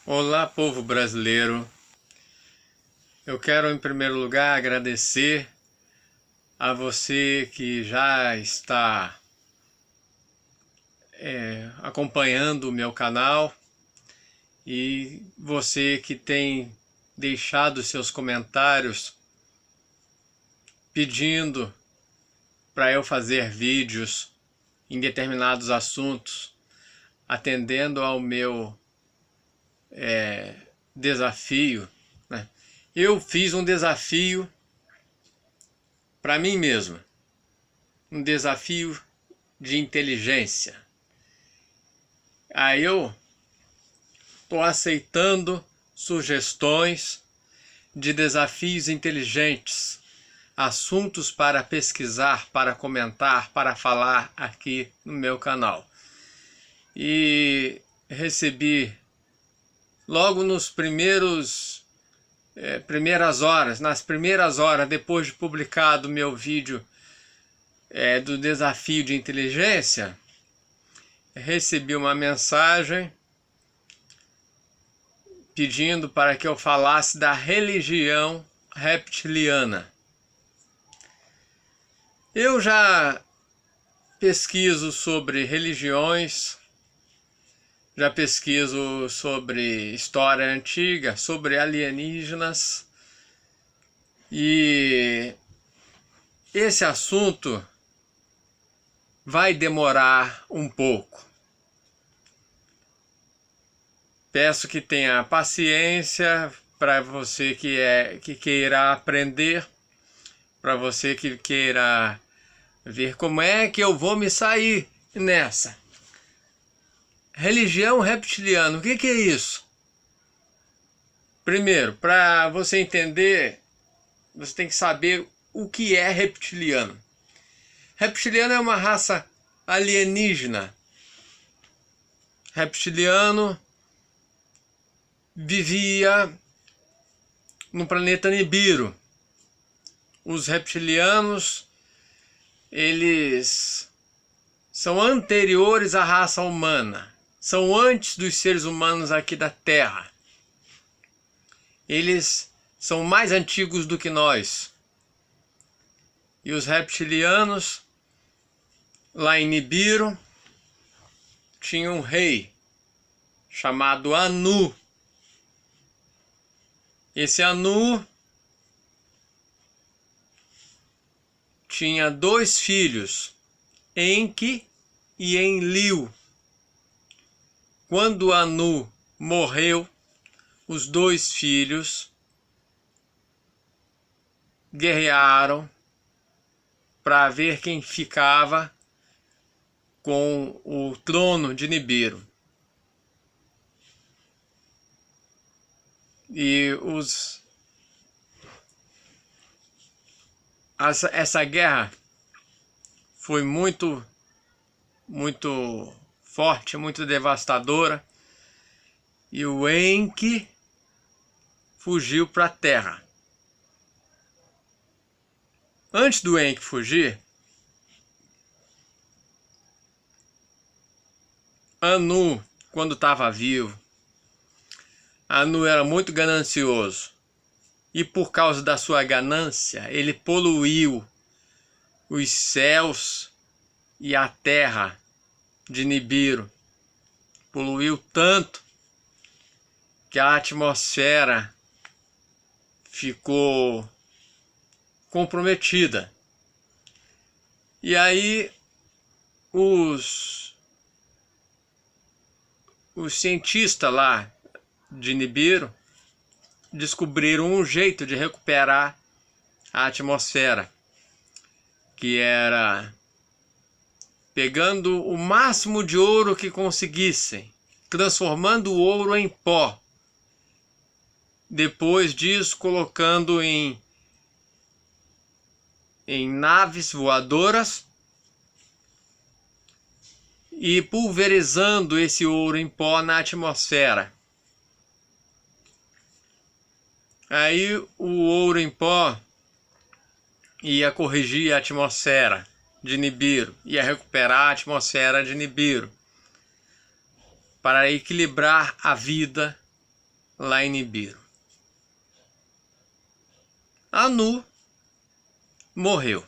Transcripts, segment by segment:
Olá, povo brasileiro. Eu quero, em primeiro lugar, agradecer a você que já está acompanhando o meu canal e você que tem deixado seus comentários pedindo para eu fazer vídeos em determinados assuntos, atendendo ao meu desafio, né? Eu fiz um desafio para mim mesmo, um desafio de inteligência. Aí eu estou aceitando sugestões de desafios inteligentes, assuntos para pesquisar, para comentar, para falar aqui no meu canal. E recebi logo nos nas primeiras horas depois de publicado o meu vídeo do desafio de inteligência, recebi uma mensagem pedindo para que eu falasse da religião reptiliana. Eu já pesquiso sobre religiões, já pesquiso sobre história antiga, sobre alienígenas, e esse assunto vai demorar um pouco. Peço que tenha paciência para você que queira aprender, para você que queira ver como é que eu vou me sair nessa. Religião reptiliana, o que é isso? Primeiro, para você entender, você tem que saber o que é reptiliano. Reptiliano é uma raça alienígena. Reptiliano vivia no planeta Nibiru. Os reptilianos, eles são anteriores à raça humana. São antes dos seres humanos aqui da Terra. Eles são mais antigos do que nós. E os reptilianos, lá em Nibiru, tinham um rei chamado Anu. Esse Anu tinha 2 filhos, Enki e Enlil. Quando Anu morreu, os 2 filhos guerrearam para ver quem ficava com o trono de Nibiru. E essa guerra foi muito forte, muito devastadora, e o Enki fugiu para a Terra. Antes do Enki fugir, Anu, quando estava vivo, Anu era muito ganancioso, e por causa da sua ganância, ele poluiu os céus e a terra de Nibiru. Poluiu tanto que a atmosfera ficou comprometida. E aí os cientistas lá de Nibiru descobriram um jeito de recuperar a atmosfera, que era pegando o máximo de ouro que conseguissem, transformando o ouro em pó. Depois disso, colocando em naves voadoras e pulverizando esse ouro em pó na atmosfera. Aí o ouro em pó ia corrigir a atmosfera de Nibiru, ia recuperar a atmosfera de Nibiru, para equilibrar a vida lá em Nibiru. Anu morreu.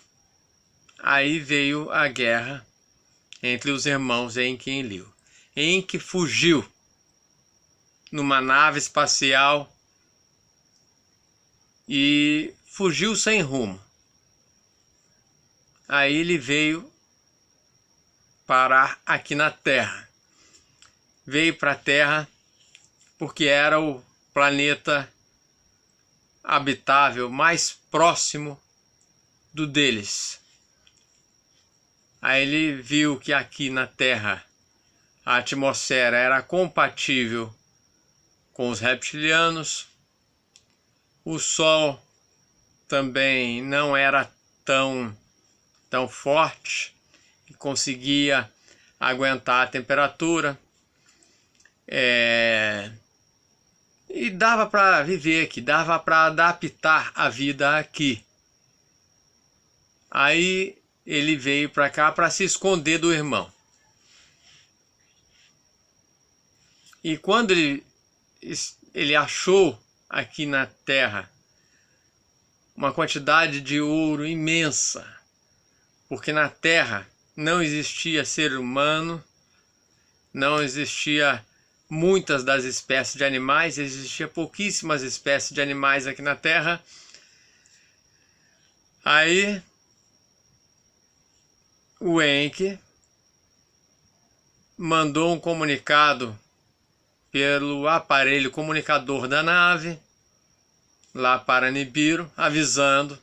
Aí veio a guerra entre os irmãos Enki e Enlil. Enki fugiu numa nave espacial e fugiu sem rumo. Aí ele veio parar aqui na Terra. Veio para a Terra porque era o planeta habitável mais próximo do deles. Aí ele viu que aqui na Terra a atmosfera era compatível com os reptilianos, o Sol também não era tão forte e conseguia aguentar a temperatura, e dava para viver aqui, dava para adaptar a vida aqui. Aí ele veio para cá para se esconder do irmão. E quando ele achou aqui na Terra uma quantidade de ouro imensa, porque na Terra não existia ser humano, não existia muitas das espécies de animais, existia pouquíssimas espécies de animais aqui na Terra. Aí o Enki mandou um comunicado pelo aparelho comunicador da nave lá para Nibiru, avisando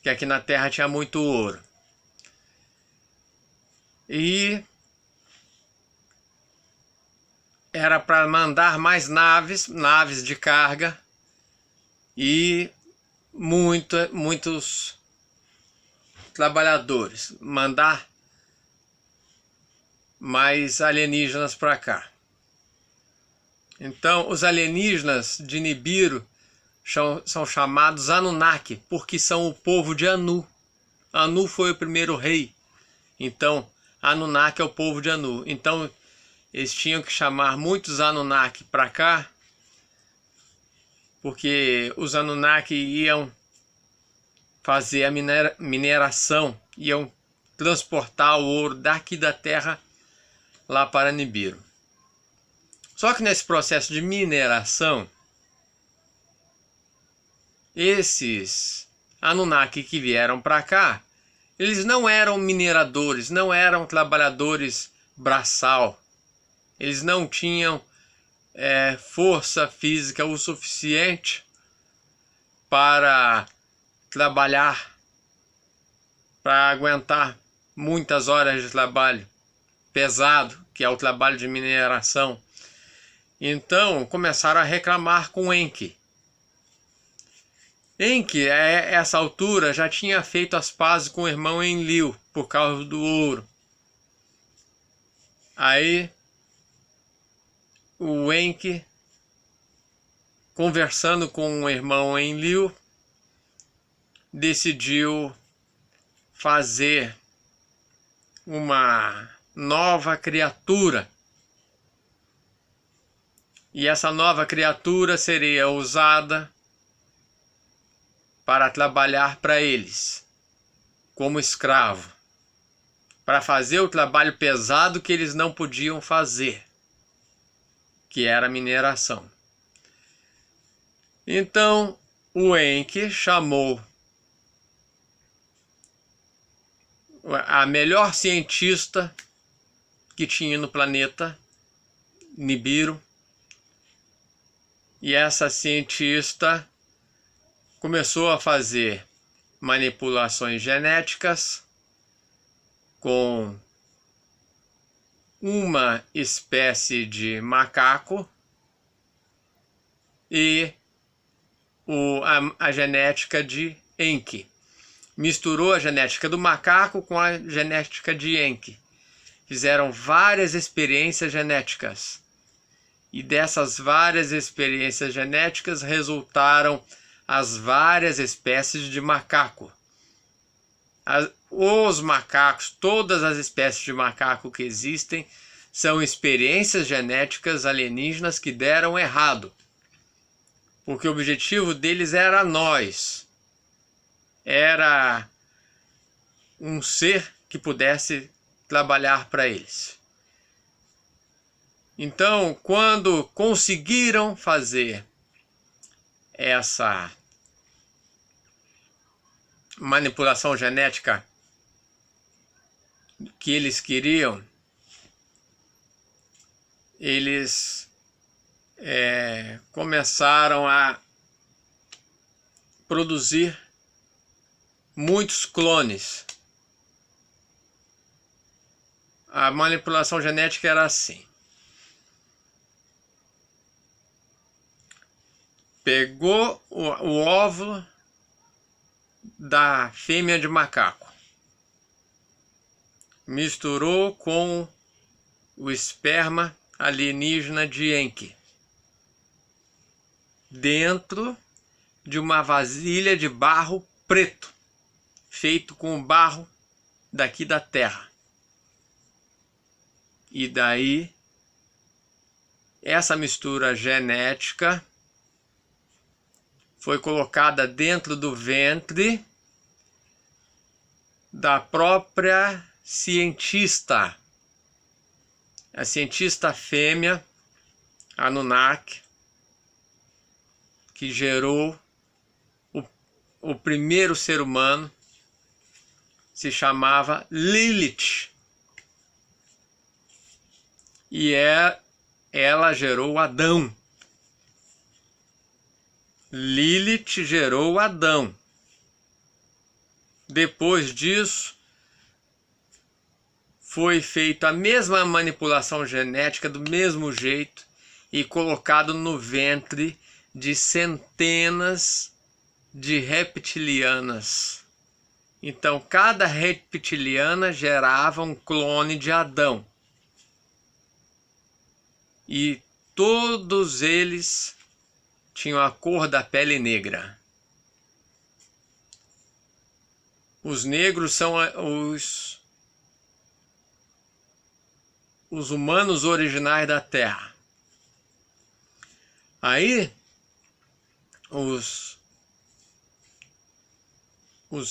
que aqui na Terra tinha muito ouro. E era para mandar mais naves de carga e muitos trabalhadores, mandar mais alienígenas para cá. Então, os alienígenas de Nibiru são chamados Anunnaki, porque são o povo de Anu. Anu foi o primeiro rei, então Anunnaki é o povo de Anu. Então, eles tinham que chamar muitos Anunnaki para cá, porque os Anunnaki iam fazer a mineração, iam transportar o ouro daqui da Terra lá para Nibiru. Só que nesse processo de mineração, esses Anunnaki que vieram para cá, eles não eram mineradores, não eram trabalhadores braçal. Eles não tinham força física o suficiente para trabalhar, para aguentar muitas horas de trabalho pesado, que é o trabalho de mineração. Então começaram a reclamar com Enki. Enki, a essa altura, já tinha feito as pazes com o irmão Enlil por causa do ouro. Aí o Enki, conversando com o irmão Enlil, decidiu fazer uma nova criatura. E essa nova criatura seria usada para trabalhar para eles, como escravo, para fazer o trabalho pesado que eles não podiam fazer, que era a mineração. Então o Enki chamou a melhor cientista que tinha no planeta Nibiru, e essa cientista começou a fazer manipulações genéticas com uma espécie de macaco e a genética de Enki. Misturou a genética do macaco com a genética de Enki. Fizeram várias experiências genéticas. E dessas várias experiências genéticas resultaram as várias espécies de macaco. Os macacos, todas as espécies de macaco que existem, são experiências genéticas alienígenas que deram errado. Porque o objetivo deles era nós. Era um ser que pudesse trabalhar para eles. Então, quando conseguiram fazer essa manipulação genética que eles queriam, eles começaram a produzir muitos clones. A manipulação genética era assim. Pegou o óvulo da fêmea de macaco, misturou com o esperma alienígena de Enki, dentro de uma vasilha de barro preto, feito com barro daqui da Terra. E daí, essa mistura genética foi colocada dentro do ventre da própria cientista, a cientista fêmea Anunnaki, que gerou o primeiro ser humano, se chamava Lilith. E ela gerou Adão. Lilith gerou Adão. Depois disso, foi feita a mesma manipulação genética do mesmo jeito e colocado no ventre de centenas de reptilianas. Então, cada reptiliana gerava um clone de Adão. E todos eles tinham a cor da pele negra. Os negros são os humanos originais da Terra. Aí, os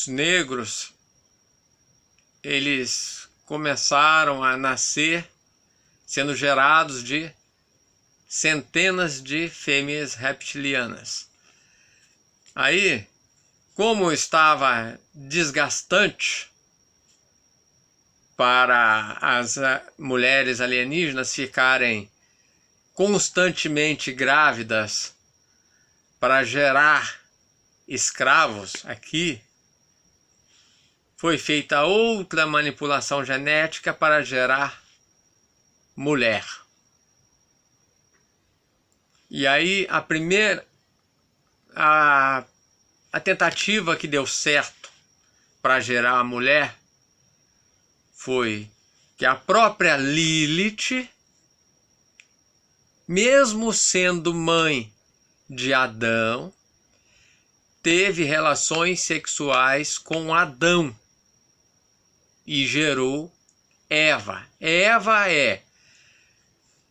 negros, eles começaram a nascer sendo gerados de centenas de fêmeas reptilianas. Aí, como estava desgastante para as mulheres alienígenas ficarem constantemente grávidas para gerar escravos aqui, foi feita outra manipulação genética para gerar mulher. E aí a tentativa que deu certo para gerar a mulher foi que a própria Lilith, mesmo sendo mãe de Adão, teve relações sexuais com Adão e gerou Eva. Eva é,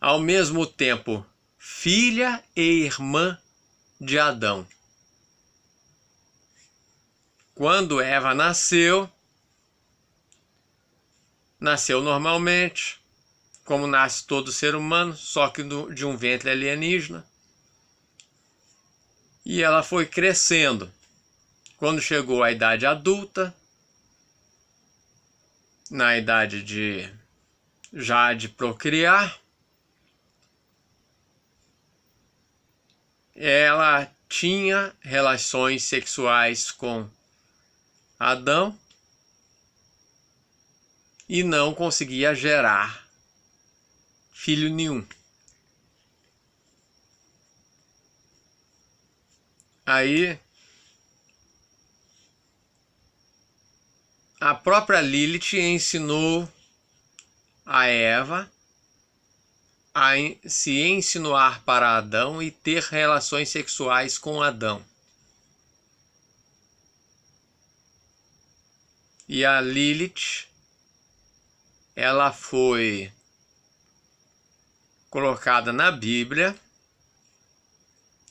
ao mesmo tempo, filha e irmã de Adão. Quando Eva nasceu normalmente, como nasce todo ser humano, só que de um ventre alienígena. E ela foi crescendo. Quando chegou à idade adulta, na idade de procriar, ela tinha relações sexuais com Adão e não conseguia gerar filho nenhum. Aí a própria Lilith ensinou a Eva a se insinuar para Adão e ter relações sexuais com Adão. E a Lilith, ela foi colocada na Bíblia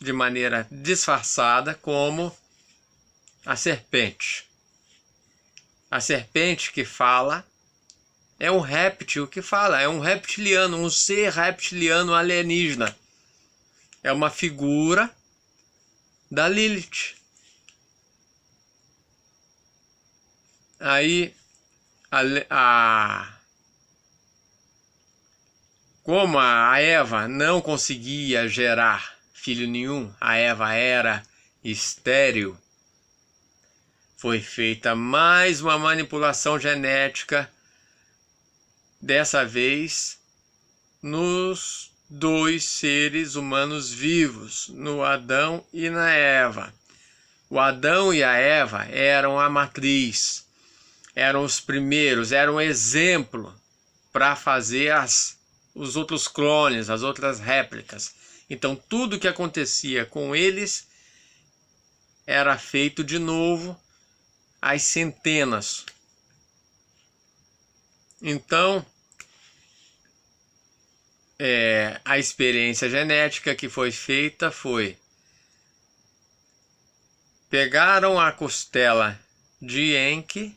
de maneira disfarçada como a serpente. A serpente que fala é um réptil que fala, é um reptiliano, um ser reptiliano alienígena. É uma figura da Lilith. Aí, como a Eva não conseguia gerar filho nenhum, a Eva era estéril, foi feita mais uma manipulação genética, dessa vez nos dois seres humanos vivos, no Adão e na Eva. O Adão e a Eva eram a matriz, eram os primeiros, eram um exemplo para fazer os outros clones, as outras réplicas. Então tudo que acontecia com eles era feito de novo às centenas. Então, a experiência genética que foi feita foi: pegaram a costela de Enki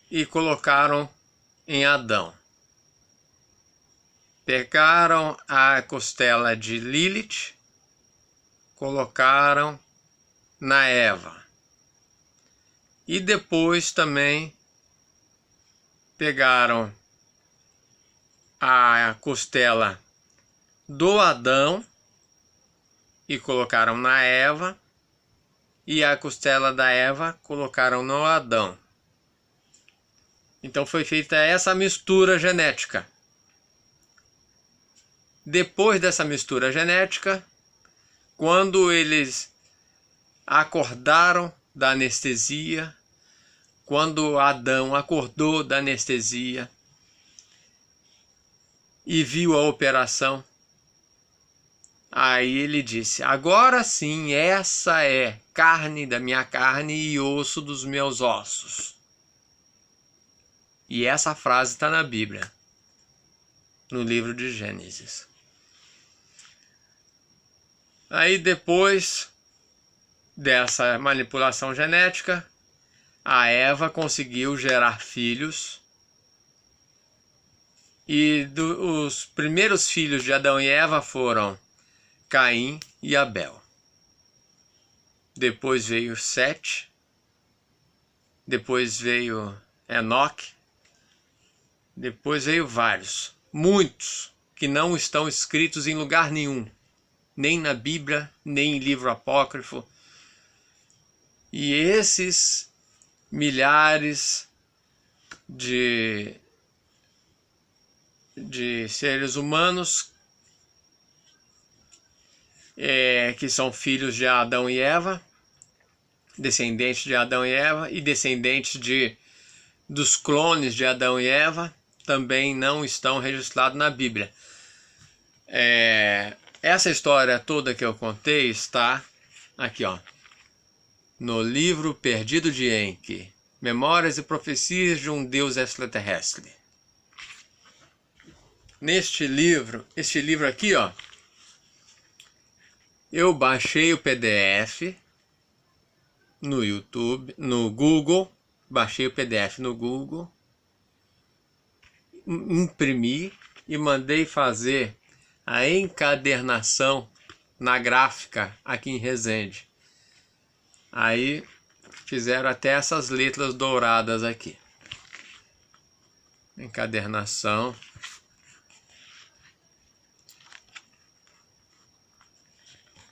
e colocaram em Adão. Pegaram a costela de Lilith, colocaram na Eva. E depois também pegaram a costela do Adão e colocaram na Eva, e a costela da Eva colocaram no Adão. Então foi feita essa mistura genética. Depois dessa mistura genética, quando eles acordaram da anestesia, quando Adão acordou da anestesia e viu a operação, aí ele disse: agora sim, essa é carne da minha carne e osso dos meus ossos. E essa frase está na Bíblia, no livro de Gênesis. Aí depois dessa manipulação genética, a Eva conseguiu gerar filhos. E os primeiros filhos de Adão e Eva foram Caim e Abel. Depois veio Sete. Depois veio Enoque. Depois veio vários, muitos, que não estão escritos em lugar nenhum, nem na Bíblia, nem em livro apócrifo. E esses milhares de seres humanos que são filhos de Adão e Eva, descendentes de Adão e Eva e descendentes dos clones de Adão e Eva, também não estão registrados na Bíblia. Essa história toda que eu contei está aqui, ó, no livro Perdido de Enki, Memórias e Profecias de um Deus Extraterrestre. Este livro aqui, ó, eu baixei o PDF no YouTube, no Google, baixei o PDF no Google, imprimi e mandei fazer a encadernação na gráfica aqui em Resende. Aí fizeram até essas letras douradas aqui. Encadernação.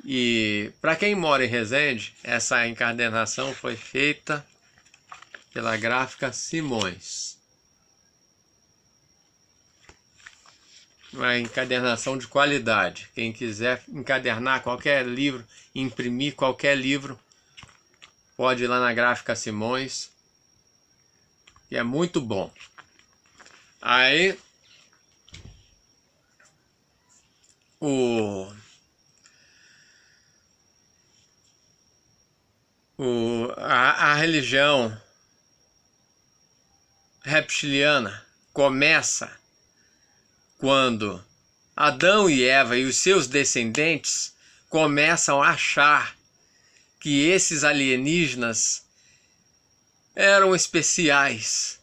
E para quem mora em Resende, essa encadernação foi feita pela Gráfica Simões. Uma encadernação de qualidade. Quem quiser encadernar qualquer livro, imprimir qualquer livro, pode ir lá na Gráfica Simões, que é muito bom. Aí a religião reptiliana começa quando Adão e Eva e os seus descendentes começam a achar que esses alienígenas eram especiais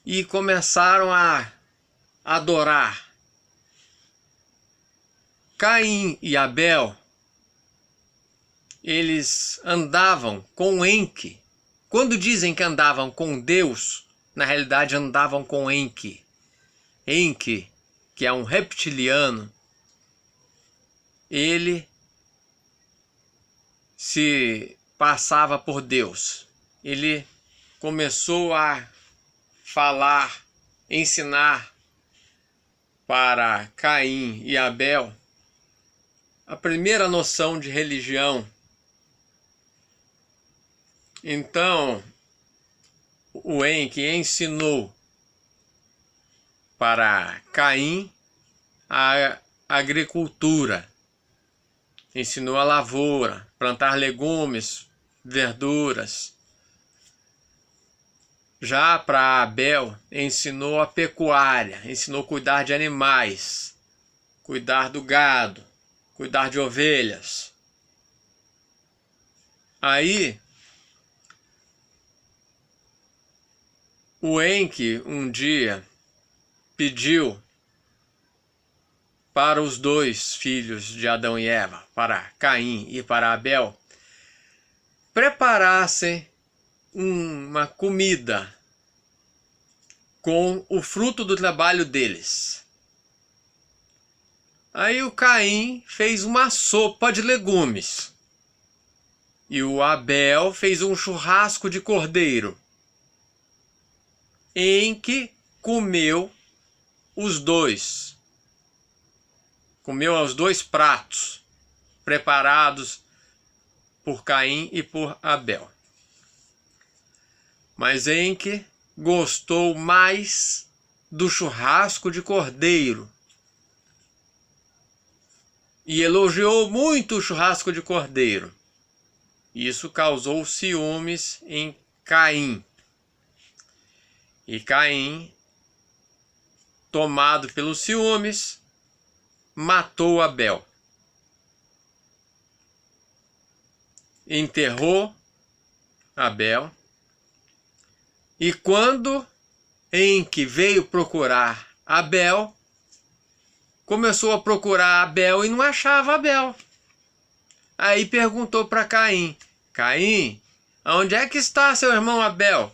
e começaram a adorar. Caim e Abel, eles andavam com Enki. Quando dizem que andavam com Deus, na realidade andavam com Enki. Enki, que é um reptiliano, ele se passava por Deus. Ele começou a falar, ensinar para Caim e Abel a primeira noção de religião. Então, o Enki ensinou para Caim a agricultura, ensinou a lavoura, plantar legumes, verduras. Já para Abel, ensinou a pecuária, ensinou a cuidar de animais, cuidar do gado, cuidar de ovelhas. Aí, o Enki um dia pediu para os dois filhos de Adão e Eva, para Caim e para Abel, preparassem uma comida com o fruto do trabalho deles. Aí o Caim fez uma sopa de legumes e o Abel fez um churrasco de cordeiro, em que comeu os dois. Comeu os dois pratos preparados por Caim e por Abel. Mas Enki gostou mais do churrasco de cordeiro e elogiou muito o churrasco de cordeiro. Isso causou ciúmes em Caim. E Caim, tomado pelos ciúmes, matou Abel. Enterrou Abel. E quando Enki veio procurar Abel, começou a procurar Abel e não achava Abel. Aí perguntou para Caim: Caim, onde é que está seu irmão Abel?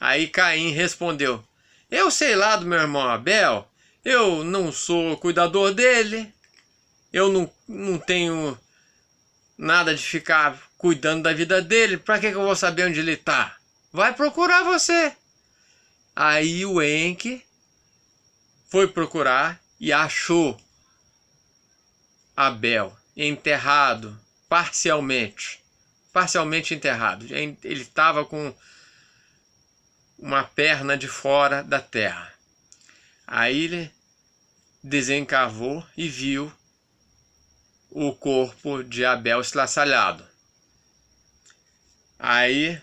Aí Caim respondeu: eu sei lá do meu irmão Abel, eu não sou cuidador dele, eu não tenho nada de ficar cuidando da vida dele, para que eu vou saber onde ele está? Vai procurar você. Aí o Enki foi procurar e achou Abel enterrado, parcialmente enterrado. Ele estava com uma perna de fora da terra. Aí ele desencavou e viu o corpo de Abel estraçalhado. Aí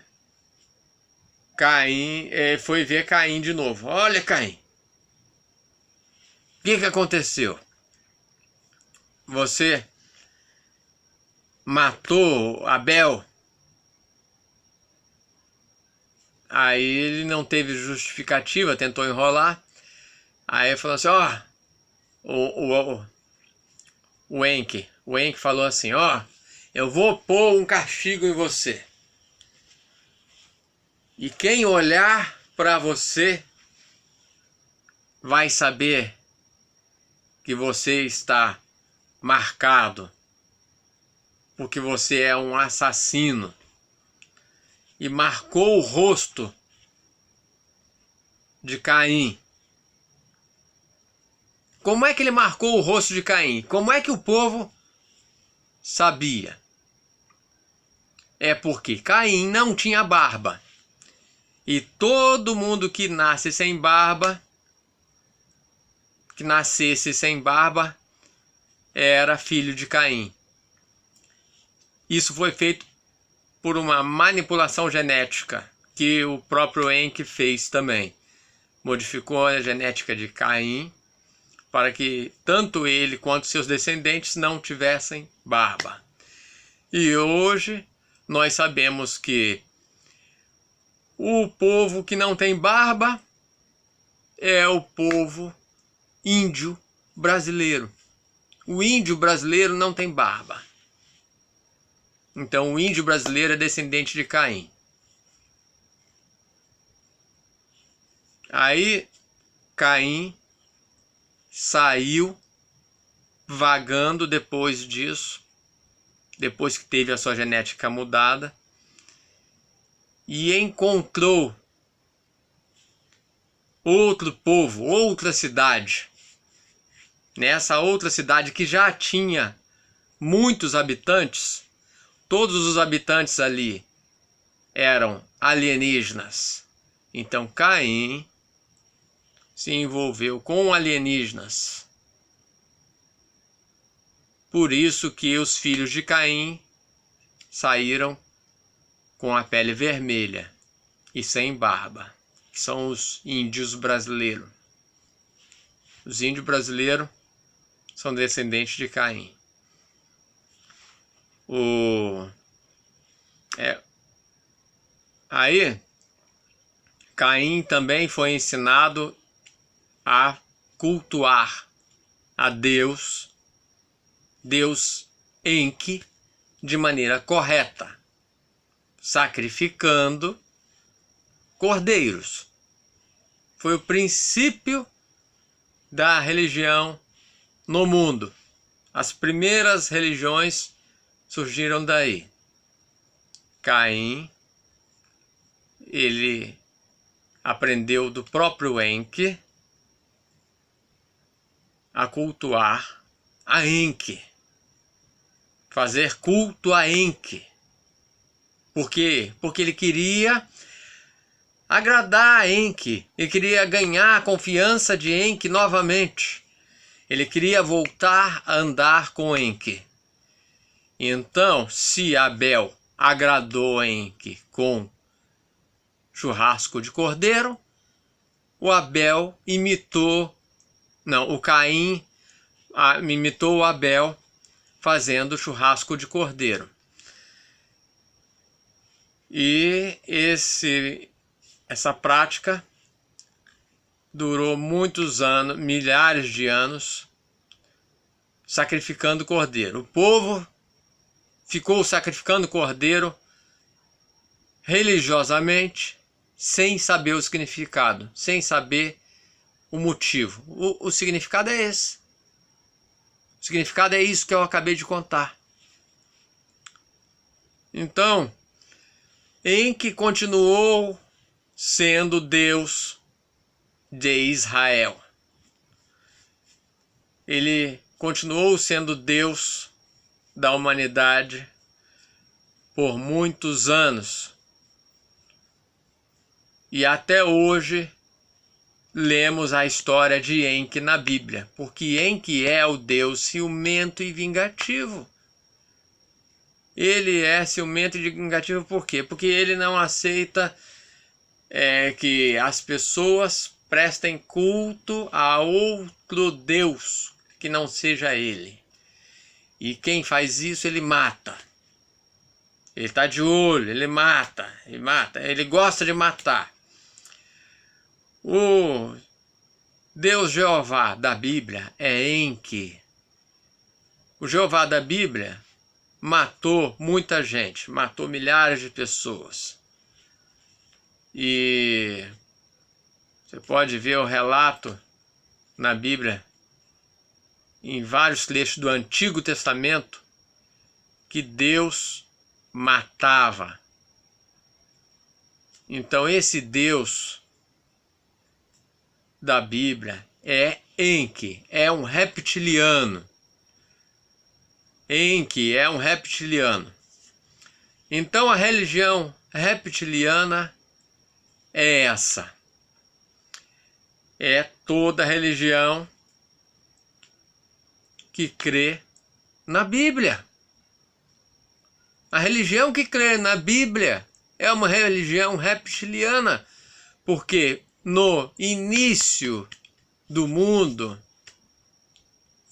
Caim foi ver Caim de novo. Olha, Caim, o que aconteceu? Você matou Abel? Aí ele não teve justificativa, tentou enrolar. Aí ele falou assim, ó, o Enki falou assim, ó, eu vou pôr um castigo em você. E quem olhar para você vai saber que você está marcado, porque você é um assassino. E marcou o rosto de Caim. Como é que ele marcou o rosto de Caim? Como é que o povo sabia? É porque Caim não tinha barba. E todo mundo que nasce sem barba, que nascesse sem barba, era filho de Caim. Isso foi feito por uma manipulação genética que o próprio Enki fez também. Modificou a genética de Caim para que tanto ele quanto seus descendentes não tivessem barba. E hoje nós sabemos que o povo que não tem barba é o povo índio brasileiro. O índio brasileiro não tem barba. Então o índio brasileiro é descendente de Caim. Aí Caim saiu vagando depois disso, depois que teve a sua genética mudada, e encontrou outro povo, outra cidade. Nessa outra cidade que já tinha muitos habitantes, todos os habitantes ali eram alienígenas. Então Caim se envolveu com alienígenas. Por isso que os filhos de Caim saíram com a pele vermelha e sem barba, que são os índios brasileiros. Os índios brasileiros são descendentes de Caim. Aí, Caim também foi ensinado a cultuar a Deus Enki, de maneira correta, sacrificando cordeiros. Foi o princípio da religião no mundo. As primeiras religiões surgiram daí. Caim, ele aprendeu do próprio Enki a cultuar a Enki, fazer culto a Enki. Por quê? Porque ele queria agradar a Enki, ele queria ganhar a confiança de Enki novamente. Ele queria voltar a andar com Enki. Então, se Abel agradou Enki com churrasco de cordeiro, o Caim imitou o Abel fazendo churrasco de cordeiro. E essa prática durou muitos anos, milhares de anos, sacrificando cordeiro. O povo ficou sacrificando cordeiro religiosamente, sem saber o significado, sem saber o motivo. O significado é esse. O significado é isso que eu acabei de contar. Então, Enki continuou sendo Deus de Israel. Ele continuou sendo Deus da humanidade por muitos anos. E até hoje lemos a história de Enki na Bíblia, porque Enki é o Deus ciumento e vingativo. Ele é ciumento e vingativo por quê? Porque ele não aceita que as pessoas prestem culto a outro Deus que não seja ele. E quem faz isso, ele mata. Ele está de olho, ele mata, ele gosta de matar. O Deus Jeová da Bíblia é Enki. O Jeová da Bíblia matou muita gente, matou milhares de pessoas. E você pode ver o relato na Bíblia, em vários trechos do Antigo Testamento, que Deus matava. Então esse Deus da Bíblia é Enki, é um reptiliano. Enki é um reptiliano. Então a religião reptiliana é essa. É toda religião que crê na Bíblia. A religião que crê na Bíblia é uma religião reptiliana, porque no início do mundo,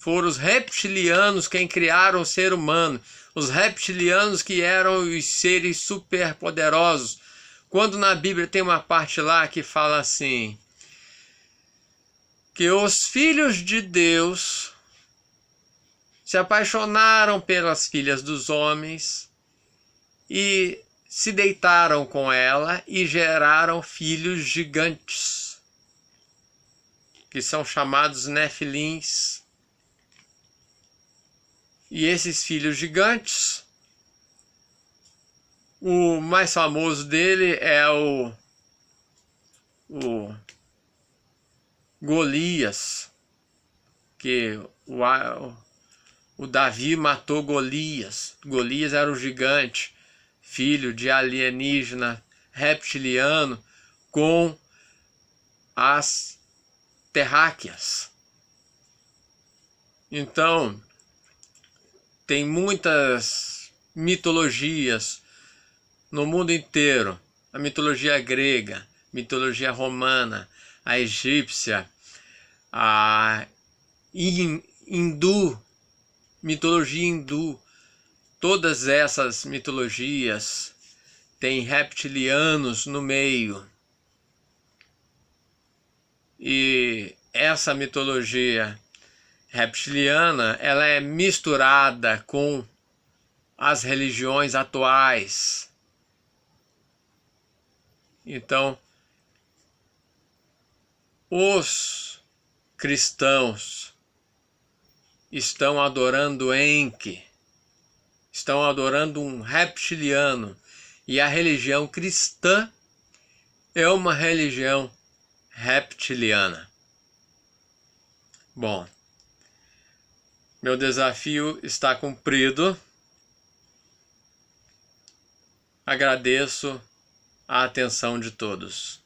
Foram os reptilianos quem criaram o ser humano. Os reptilianos que eram os seres superpoderosos. Quando na Bíblia tem uma parte lá que fala assim, que os filhos de Deus se apaixonaram pelas filhas dos homens e se deitaram com ela e geraram filhos gigantes, que são chamados nefilins. E esses filhos gigantes, o mais famoso dele é o Golias, que o Davi matou Golias. Golias era o gigante, filho de alienígena reptiliano com as terráqueas. Então, tem muitas mitologias no mundo inteiro. A mitologia grega, mitologia romana, a egípcia, a hindu, mitologia hindu. Todas essas mitologias têm reptilianos no meio. E essa mitologia reptiliana, ela é misturada com as religiões atuais. Então, os cristãos estão adorando Enki, estão adorando um reptiliano, e a religião cristã é uma religião reptiliana. Bom, meu desafio está cumprido. Agradeço a atenção de todos.